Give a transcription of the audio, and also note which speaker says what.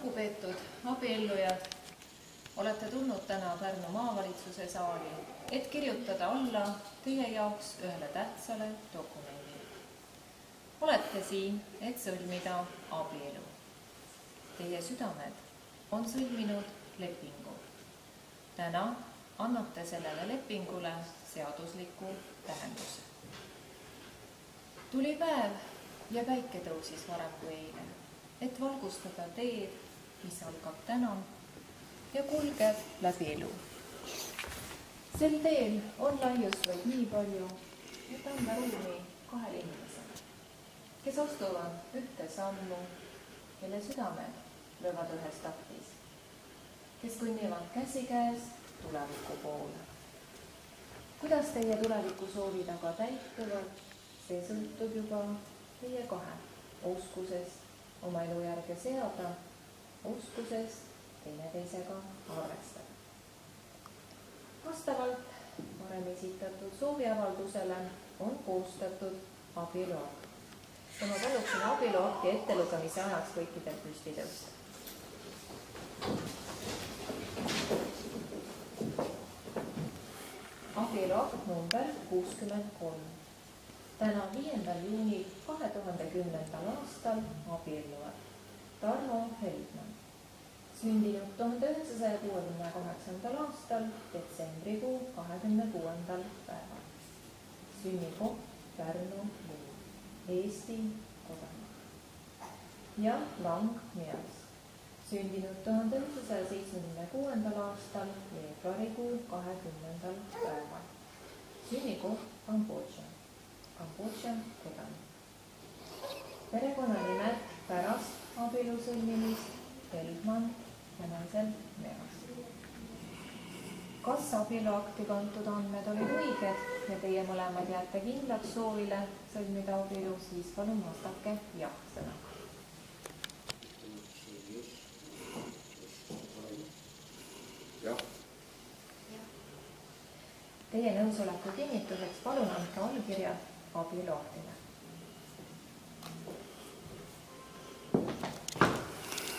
Speaker 1: Lugupeetud abiellujad, olete tulnud täna Pärnu maavalitsuse saali, et kirjutada alla teie jaoks ühele tähtsale dokumendile. Olete siin, et sõlmida abielu. Teie südamed on sõlminud lepingu. Täna annate sellele lepingule seadusliku tähenduse. Tuli päev ja päike tõusis varem kui eile, et valgustada teed, mis algab täna ja kulgeb läbi elu. Sel teel on laiust vaid nii palju, et anda ruumi kahele inimesele, kes astuvad ühte sammu, kelle südamed löövad ühes taktis, kes kõnnivad käsikäes tuleviku poole. Kuidas teie tulevikusoovid aga täituvad, see sõltub juba teie kahe oskusest oma elu järge seada, oskusest teineteisega arvestada. Vastavalt varem esitatud sooviavaldusele on koostatud abieluakt. Ja ma paluksin abieluakti ettelugemise ajaks kõikidel püsti tõusta. Abieluakt number 63. Täna 5. juunil 2010. aastal abielluvad Tarmo Feldman, sündinud 1968. aastal detsembrikuu 26. päeval. Sünnikoht Pärnu linn, Eesti kodanik. Ja Lang Meas, sündinud 1976. aastal veebruarikuu 20. päeval. Sünnikoht Kambodža, Kambodža kodanik. Perekonnanimed pärast abielu sõlmimist Feldman ja naisel Meas. Kas abieluakti kantud andmed olid õiged ja teie mõlemad jääte kindlaks soovile sõlmida abielu, siis palun vastake jah sõna.
Speaker 2: Jah.
Speaker 1: Teie nõusoleku kinnituseks palun andke allkirjad abieluaktile.